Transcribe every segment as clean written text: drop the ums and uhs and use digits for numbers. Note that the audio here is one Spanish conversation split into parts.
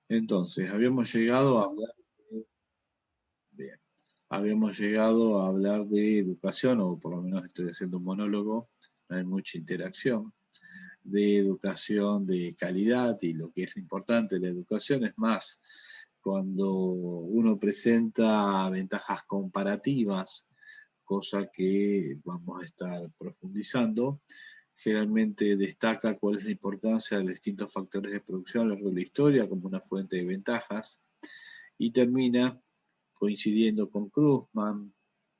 Entonces, habíamos llegado a hablar de, bien, habíamos llegado a hablar de educación, o por lo menos estoy haciendo un monólogo, no hay mucha interacción, de educación de calidad, y lo que es importante de la educación es más cuando uno presenta ventajas comparativas, cosa que vamos a estar profundizando. Generalmente destaca cuál es la importancia de los distintos factores de producción a lo largo de la historia como una fuente de ventajas, y termina coincidiendo con Krugman,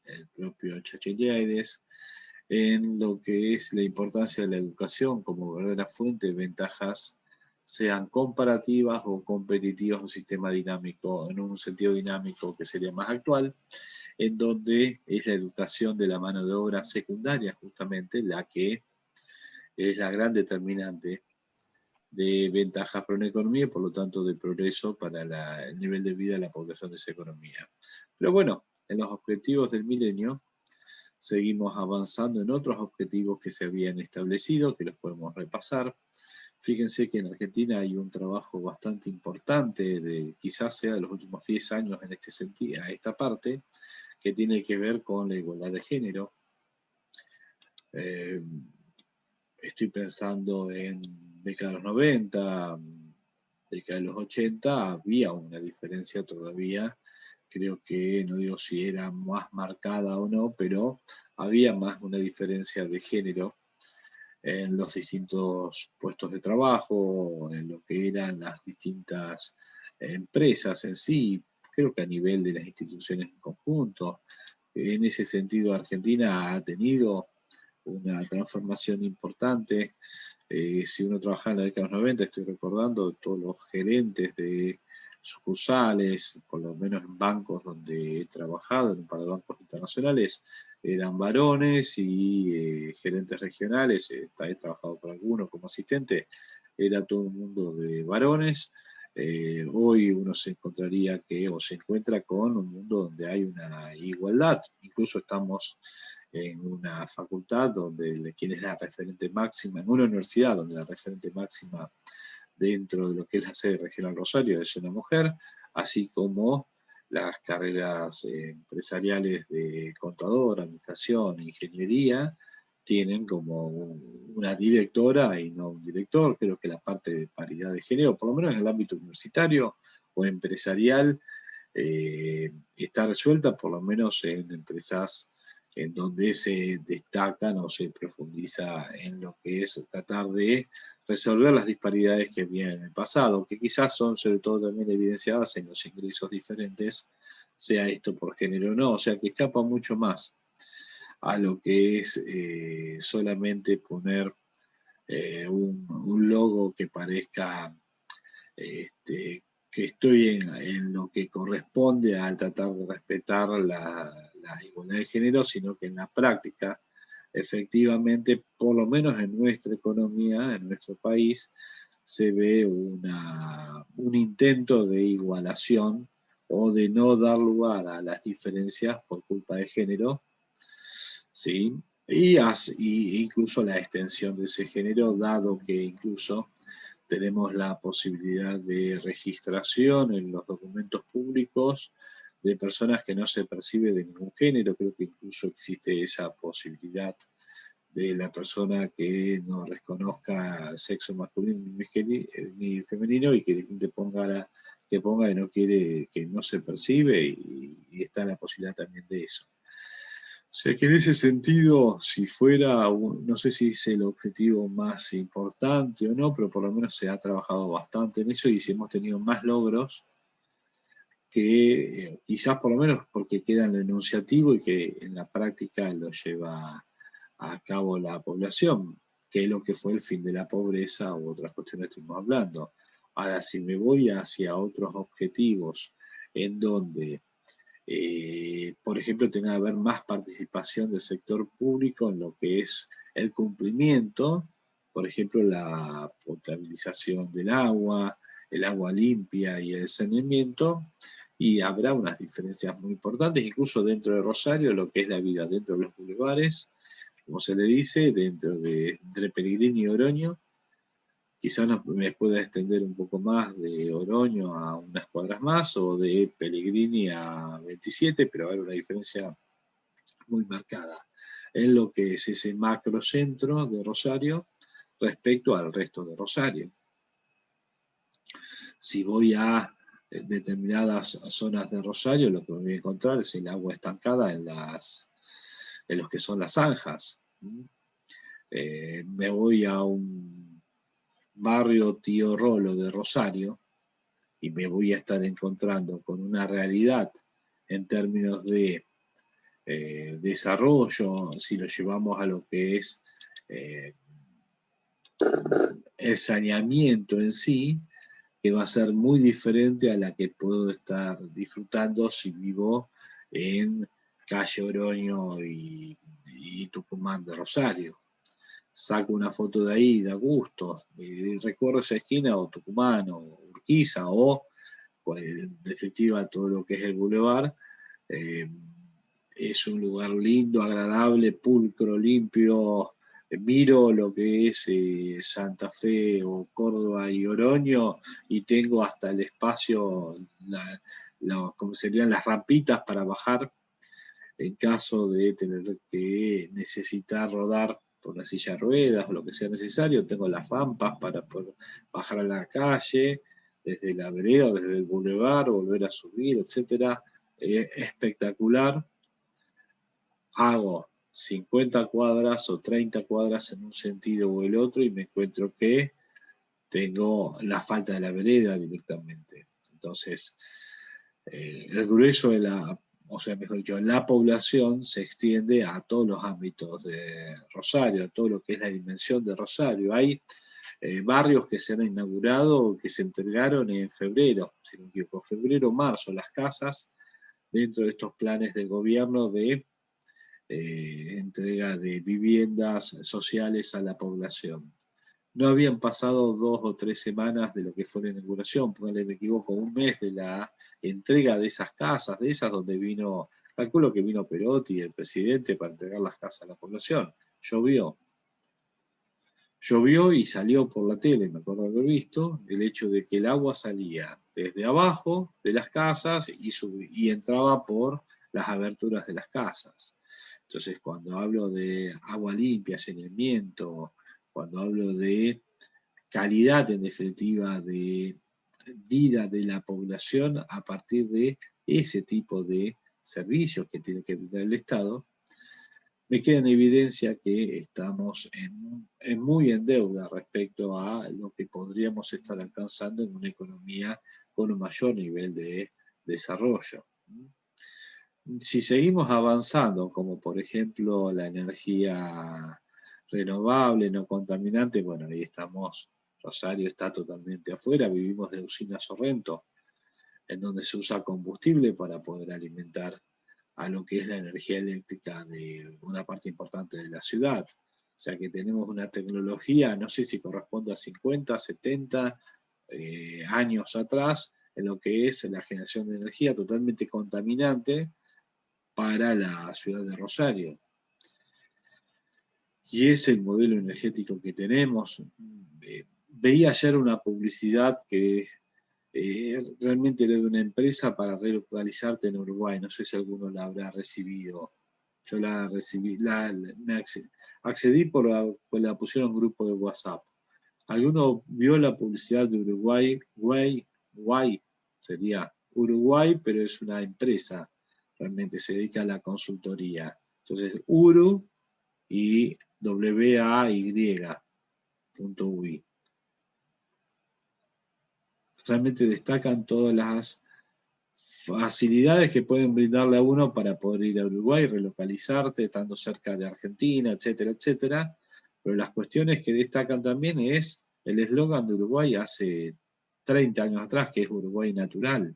el propio Chacheliades, en lo que es la importancia de la educación como verdadera fuente de ventajas, sean comparativas o competitivas, un sistema dinámico, en un sentido dinámico que sería más actual, en donde es la educación de la mano de obra secundaria justamente la que es la gran determinante de ventajas para una economía y por lo tanto de progreso para el nivel de vida de la población de esa economía. Pero bueno, en los objetivos del milenio seguimos avanzando en otros objetivos que se habían establecido, que los podemos repasar. Fíjense que en Argentina hay un trabajo bastante importante, quizás sea de los últimos 10 años en este sentido, a esta parte, que tiene que ver con la igualdad de género. Eh, Estoy pensando en década de los 90, década de los 80, había una diferencia todavía, creo que no digo si era más marcada o no, pero había más una diferencia de género en los distintos puestos de trabajo, en lo que eran las distintas empresas en sí, creo que a nivel de las instituciones en conjunto. En ese sentido, Argentina ha tenido una transformación importante. Si uno trabaja en la década de los 90, estoy recordando todos los gerentes de sucursales, por lo menos en bancos donde he trabajado, en un par de bancos internacionales, eran varones, y gerentes regionales, he trabajado con algunos como asistente, era todo un mundo de varones. Hoy uno se encontraría que, o se encuentra con un mundo donde hay una igualdad, incluso estamos en una facultad donde quien es la referente máxima, en una universidad donde la referente máxima dentro de lo que es la sede regional Rosario es una mujer, así como las carreras empresariales de contador, administración, ingeniería, tienen como una directora y no un director. Creo que la parte de paridad de género, por lo menos en el ámbito universitario o empresarial, está resuelta, por lo menos en empresas en donde se destacan o se profundiza en lo que es tratar de resolver las disparidades que había en el pasado, que quizás son sobre todo también evidenciadas en los ingresos diferentes, sea esto por género o no, o sea que escapa mucho más a lo que es solamente poner un logo que parezca que estoy en lo que corresponde al tratar de respetar la igualdad de género, sino que en la práctica, efectivamente, por lo menos en nuestra economía, en nuestro país, se ve un intento de igualación o de no dar lugar a las diferencias por culpa de género, ¿sí? Y incluso la extensión de ese género, dado que incluso tenemos la posibilidad de registración en los documentos públicos de personas que no se percibe de ningún género. Creo que incluso existe esa posibilidad de la persona que no reconozca sexo masculino ni femenino, y que te ponga que ponga que no quiere, que no se percibe, y está la posibilidad también de eso. O sea que en ese sentido, si fuera, no sé si es el objetivo más importante o no, pero por lo menos se ha trabajado bastante en eso, y si hemos tenido más logros que quizás por lo menos porque queda en el enunciativo y que en la práctica lo lleva a cabo la población, que es lo que fue el fin de la pobreza u otras cuestiones que estuvimos hablando. Ahora, si me voy hacia otros objetivos en donde por ejemplo, tenga que haber más participación del sector público en lo que es el cumplimiento, por ejemplo, la potabilización del agua, el agua limpia y el saneamiento, y habrá unas diferencias muy importantes, incluso dentro de Rosario, lo que es la vida dentro de los bulevares, como se le dice, entre Pellegrini y Oroño, Quizás me pueda extender un poco más de Oroño a unas cuadras más o de Pellegrini a 27, pero va a haber una diferencia muy marcada en lo que es ese macrocentro de Rosario respecto al resto de Rosario. Si voy a determinadas zonas de Rosario, lo que me voy a encontrar es el agua estancada en los que son las zanjas. Me voy a un barrio Tío Rolo de Rosario y me voy a estar encontrando con una realidad en términos de desarrollo, si lo llevamos a lo que es el saneamiento en sí, que va a ser muy diferente a la que puedo estar disfrutando si vivo en Calle Oroño y Tucumán de Rosario. Saco una foto de ahí, da gusto, y recorro esa esquina, o Tucumán, o Urquiza, o pues, en definitiva todo lo que es el bulevar. Es un lugar lindo, agradable, pulcro, limpio. Miro lo que es Santa Fe o Córdoba y Oroño y tengo hasta el espacio, como serían las rampitas para bajar en caso de tener que necesitar rodar por la silla de ruedas o lo que sea necesario. Tengo las rampas para poder bajar a la calle, desde la vereda, desde el bulevar, volver a subir, etc. Espectacular. Hago 50 cuadras o 30 cuadras en un sentido o el otro y me encuentro que tengo la falta de la vereda directamente. Entonces, el grueso de mejor dicho, la población se extiende a todos los ámbitos de Rosario, a todo lo que es la dimensión de Rosario. Hay barrios que se han inaugurado, que se entregaron en febrero, si no me equivoco, febrero, marzo, las casas, dentro de estos planes del gobierno de entrega de viviendas sociales a la población. No habían pasado 2 o 3 semanas de lo que fue la inauguración, póngale, me equivoco, un mes de la entrega de esas casas, de esas donde vino, calculo que vino Perotti, el presidente, para entregar las casas a la población. Llovió y salió por la tele, me acuerdo haber visto, el hecho de que el agua salía desde abajo de las casas y entraba por las aberturas de las casas. Entonces, cuando hablo de agua limpia, saneamiento, cuando hablo de calidad, en definitiva, de vida de la población a partir de ese tipo de servicios que tiene que brindar el Estado, me queda en evidencia que estamos muy en deuda respecto a lo que podríamos estar alcanzando en una economía con un mayor nivel de desarrollo. Si seguimos avanzando, como por ejemplo la energía renovable, no contaminante, bueno, ahí estamos, Rosario está totalmente afuera, vivimos de usina Sorrento, en donde se usa combustible para poder alimentar a lo que es la energía eléctrica de una parte importante de la ciudad. O sea que tenemos una tecnología, no sé si corresponde a 50, 70 años atrás, en lo que es la generación de energía totalmente contaminante para la ciudad de Rosario. Y es el modelo energético que tenemos. Veía ayer una publicidad que realmente era de una empresa para relocalizarte en Uruguay. No sé si alguno la habrá recibido. Yo la recibí, accedí pues la pusieron en un grupo de WhatsApp. ¿Alguno vio la publicidad de Uruguay? Guay sería Uruguay, pero es una empresa. Realmente se dedica a la consultoría. Entonces, Uru y WAY.ui. Realmente destacan todas las facilidades que pueden brindarle a uno para poder ir a Uruguay, relocalizarte, estando cerca de Argentina, etcétera, etcétera. Pero las cuestiones que destacan también es el eslogan de Uruguay hace 30 años atrás, que es Uruguay natural.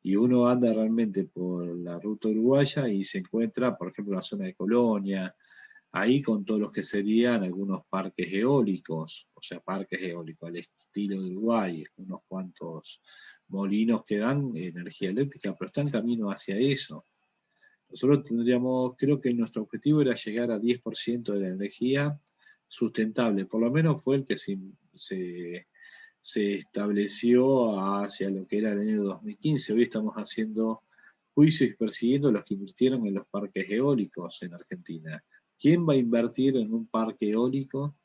Y uno anda realmente por la ruta uruguaya y se encuentra, por ejemplo, en la zona de Colonia, ahí con todos los que serían algunos parques eólicos, o sea, parques eólicos al estilo de Uruguay, unos cuantos molinos que dan energía eléctrica, pero están en camino hacia eso. Nosotros tendríamos, creo que nuestro objetivo era llegar a 10% de la energía sustentable, por lo menos fue el que se se estableció hacia lo que era el año 2015. Hoy estamos haciendo juicios y persiguiendo a los que invirtieron en los parques eólicos en Argentina. ¿Quién va a invertir en un parque eólico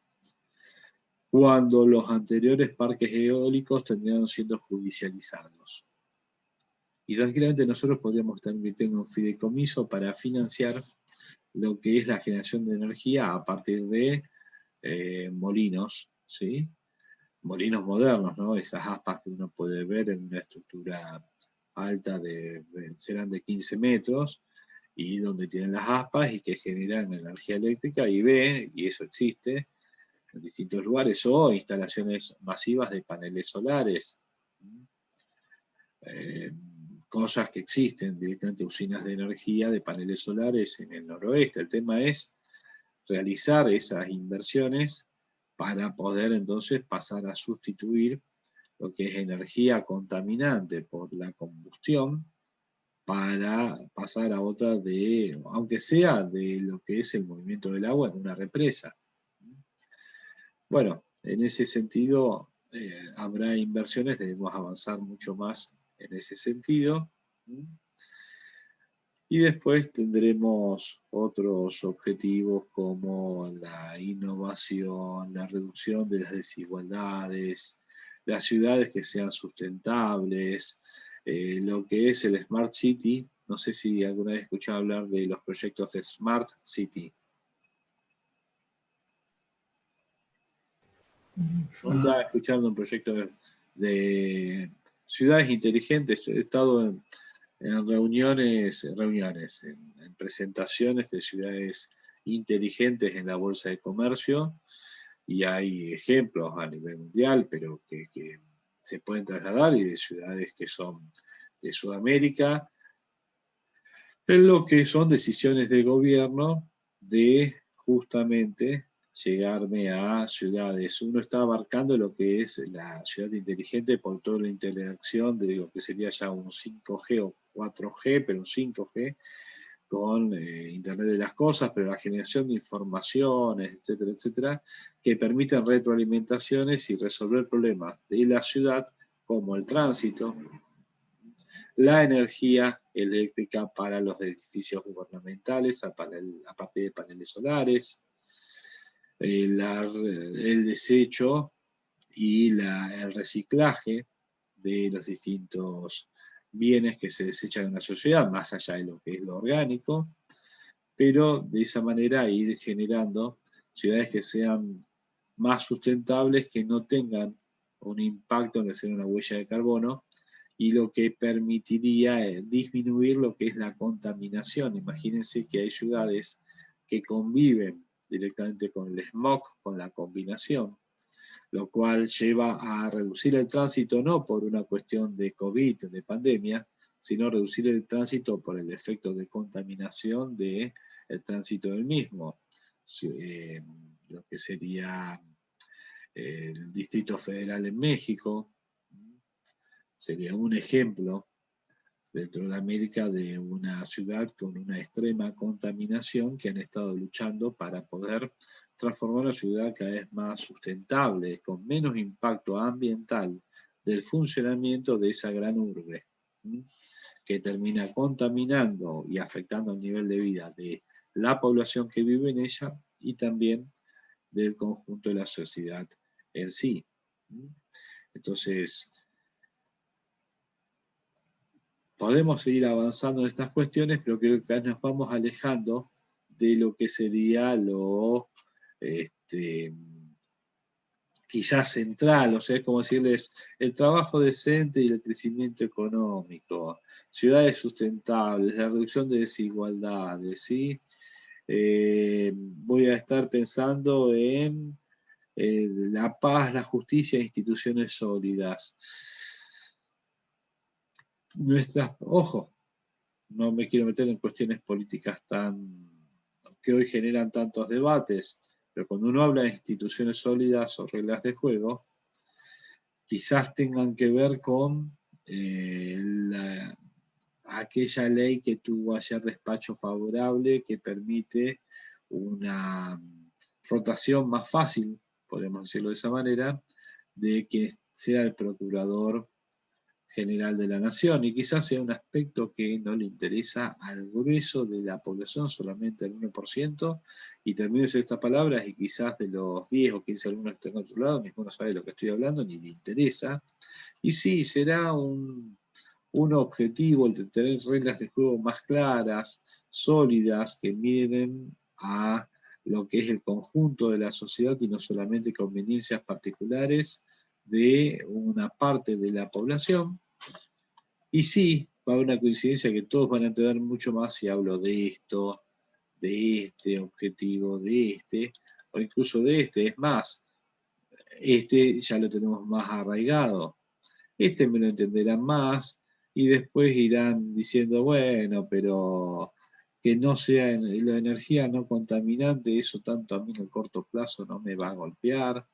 cuando los anteriores parques eólicos terminaron siendo judicializados? Y tranquilamente nosotros podríamos estar invirtiendo en un fideicomiso para financiar lo que es la generación de energía a partir de molinos, ¿sí? Molinos modernos, ¿no? Esas aspas que uno puede ver en una estructura alta serán de 15 metros, y donde tienen las aspas y que generan energía eléctrica, y eso existe en distintos lugares, o instalaciones masivas de paneles solares. Cosas que existen directamente, usinas de energía de paneles solares en el noroeste. El tema es realizar esas inversiones para poder entonces pasar a sustituir lo que es energía contaminante por la combustión, para pasar a otra aunque sea de lo que es el movimiento del agua en una represa. Bueno, en ese sentido habrá inversiones, debemos avanzar mucho más en ese sentido. Y después tendremos otros objetivos como la innovación, la reducción de las desigualdades, las ciudades que sean sustentables, lo que es el Smart City. No sé si alguna vez escuchado hablar de los proyectos de Smart City. Estaba escuchando un proyecto de ciudades inteligentes. He estado en reuniones, en presentaciones de ciudades inteligentes en la Bolsa de Comercio, y hay ejemplos a nivel mundial, pero que se pueden trasladar, y de ciudades que son de Sudamérica, en lo que son decisiones de gobierno de justamente llegarme a ciudades. Uno está abarcando lo que es la ciudad inteligente por toda la interacción de lo que sería ya un 5G o 4G, pero un 5G con Internet de las Cosas, pero la generación de informaciones, etcétera, etcétera, que permiten retroalimentaciones y resolver problemas de la ciudad, como el tránsito, la energía eléctrica para los edificios gubernamentales a partir de paneles solares, el desecho y el reciclaje de los distintos bienes que se desechan en la sociedad, más allá de lo que es lo orgánico, pero de esa manera ir generando ciudades que sean más sustentables, que no tengan un impacto en hacer una huella de carbono, y lo que permitiría disminuir lo que es la contaminación. Imagínense que hay ciudades que conviven directamente con el smog, con la combinación, lo cual lleva a reducir el tránsito no por una cuestión de COVID, de pandemia, sino reducir el tránsito por el efecto de contaminación del tránsito del mismo. Lo que sería el Distrito Federal en México sería un ejemplo dentro de América de una ciudad con una extrema contaminación, que han estado luchando para poder transformar la ciudad cada vez más sustentable, con menos impacto ambiental del funcionamiento de esa gran urbe, que termina contaminando y afectando el nivel de vida de la población que vive en ella y también del conjunto de la sociedad en sí. Entonces, podemos seguir avanzando en estas cuestiones, pero creo que nos vamos alejando de lo que sería lo quizás central, o sea, es como decirles el trabajo decente y el crecimiento económico, ciudades sustentables, la reducción de desigualdades, ¿sí? Voy a estar pensando en la paz, la justicia e instituciones sólidas. Ojo, no me quiero meter en cuestiones políticas que hoy generan tantos debates, pero cuando uno habla de instituciones sólidas o reglas de juego, quizás tengan que ver con aquella ley que tuvo ayer despacho favorable, que permite una rotación más fácil, podemos decirlo de esa manera, de quien sea el procurador general de la nación, y quizás sea un aspecto que no le interesa al grueso de la población, solamente al 1%, y termino de decir estas palabras, y quizás de los 10 o 15 alumnos que estén en otro lado, ninguno sabe de lo que estoy hablando, ni le interesa, y sí, será un objetivo el de tener reglas de juego más claras, sólidas, que miren a lo que es el conjunto de la sociedad y no solamente conveniencias particulares de una parte de la población. Y sí, va a haber una coincidencia que todos van a entender mucho más si hablo de esto, de este objetivo, de este, o incluso de este. Es más, este ya lo tenemos más arraigado. Este me lo entenderán más y después irán diciendo, bueno, pero que no sea la energía no contaminante, eso tanto a mí en el corto plazo no me va a golpear.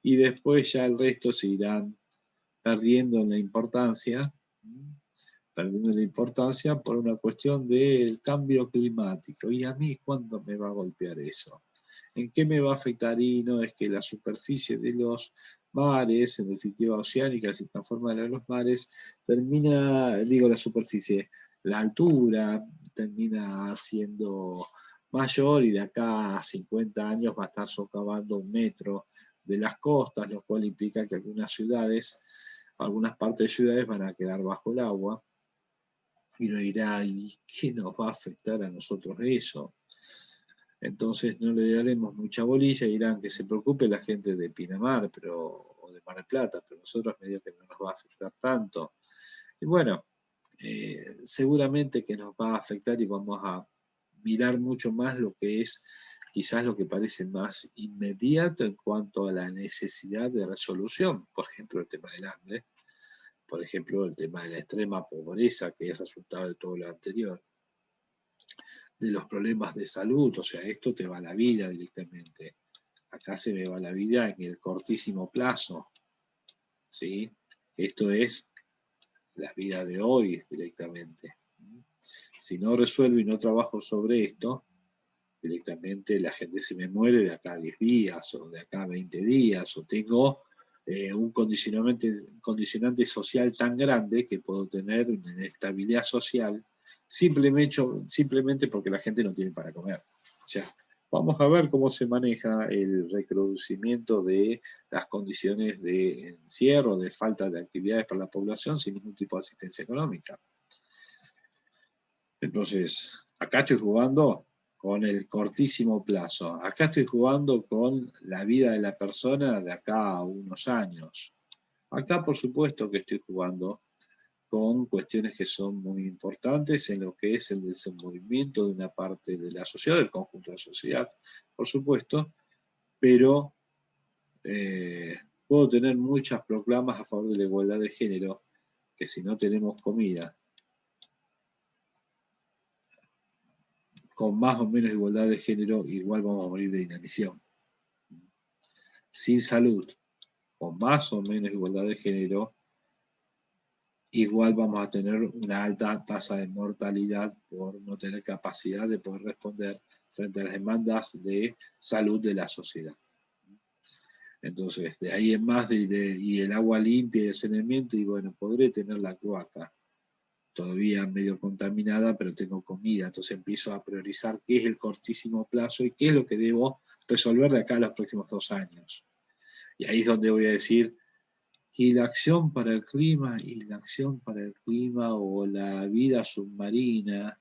Y después ya el resto se irán perdiendo la importancia, por una cuestión del cambio climático. ¿Y a mí cuándo me va a golpear eso? ¿En qué me va a afectar? Y no es que la superficie de los mares, en definitiva oceánica, se transforma en los mares, termina, digo la superficie, la altura termina siendo mayor y de acá a 50 años va a estar socavando 1 metro de las costas, lo cual implica que algunas ciudades, algunas partes de ciudades van a quedar bajo el agua. Y uno dirá, ¿y qué nos va a afectar a nosotros eso? Entonces no le daremos mucha bolilla y dirán que se preocupe la gente de Pinamar o de Mar del Plata, pero nosotros medio que no nos va a afectar tanto. Y bueno, seguramente que nos va a afectar y vamos a mirar mucho más lo que es quizás lo que parece más inmediato en cuanto a la necesidad de resolución, por ejemplo el tema del hambre, por ejemplo el tema de la extrema pobreza que es resultado de todo lo anterior, de los problemas de salud, o sea, esto te va a la vida directamente. Acá se me va la vida en el cortísimo plazo, ¿sí? Esto es la vida de hoy directamente. Si no resuelvo y no trabajo sobre esto, directamente la gente se me muere de acá a 10 días o de acá a 20 días, o tengo un condicionante social tan grande que puedo tener una inestabilidad social simplemente porque la gente no tiene para comer. O sea, vamos a ver cómo se maneja el recrudecimiento de las condiciones de encierro, de falta de actividades para la población sin ningún tipo de asistencia económica. Entonces, acá estoy jugando con el cortísimo plazo. Acá estoy jugando con la vida de la persona de acá a unos años. Acá, por supuesto, que estoy jugando con cuestiones que son muy importantes en lo que es el desenvolvimiento de una parte de la sociedad, del conjunto de la sociedad, por supuesto, pero puedo tener muchas proclamas a favor de la igualdad de género, que si no tenemos comida, con más o menos igualdad de género, igual vamos a morir de inanición. Sin salud, con más o menos igualdad de género, igual vamos a tener una alta tasa de mortalidad por no tener capacidad de poder responder frente a las demandas de salud de la sociedad. Entonces, de ahí en más, y el agua limpia y el saneamiento, y bueno, podré tener la cloaca todavía medio contaminada, pero tengo comida, entonces empiezo a priorizar qué es el cortísimo plazo y qué es lo que debo resolver de acá a los próximos 2 años. Y ahí es donde voy a decir, y la acción para el clima, y la acción para el clima, o la vida submarina,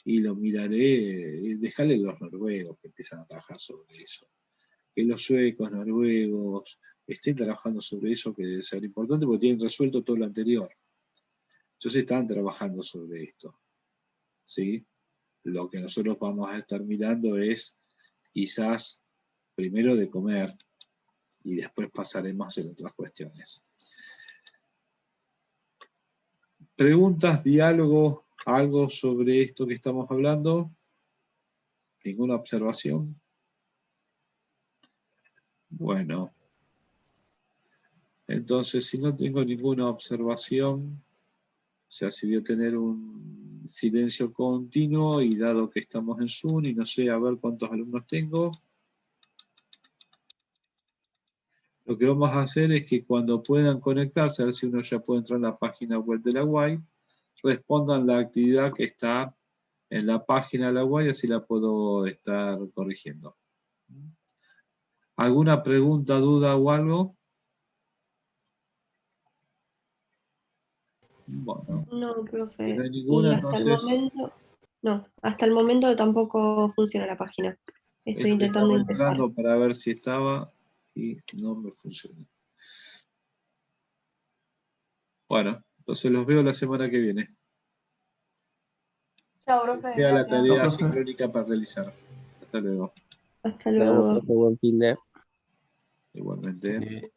y lo miraré, dejarle a los noruegos que empiezan a trabajar sobre eso. Que los suecos, noruegos, estén trabajando sobre eso, que debe ser importante porque tienen resuelto todo lo anterior. Entonces están trabajando sobre esto, ¿sí? Lo que nosotros vamos a estar mirando es quizás primero de comer y después pasaremos en otras cuestiones. ¿Preguntas, diálogo, algo sobre esto que estamos hablando? ¿Ninguna observación? Bueno, entonces si no tengo ninguna observación, se decidió tener un silencio continuo y dado que estamos en Zoom y no sé a ver cuántos alumnos tengo, Lo que vamos a hacer es que cuando puedan conectarse, a ver si uno ya puede entrar en la página web de la UAI, respondan la actividad que está en la página de la UAI, así la puedo estar corrigiendo. ¿Alguna pregunta, duda o algo? Bueno, No, si no profe. hay Y ninguna, hasta el entonces momento, no, hasta el momento tampoco funciona la página. Estoy intentando estaba ingresar. entrando para ver si estaba y no me funcionó. Bueno, entonces los veo la semana que viene. Chao, profe, Queda la gracias. No, tarea profe. sincrónica para realizar. Hasta luego. Hasta Nos vemos, luego. profe, buen fin de. Igualmente. Sí.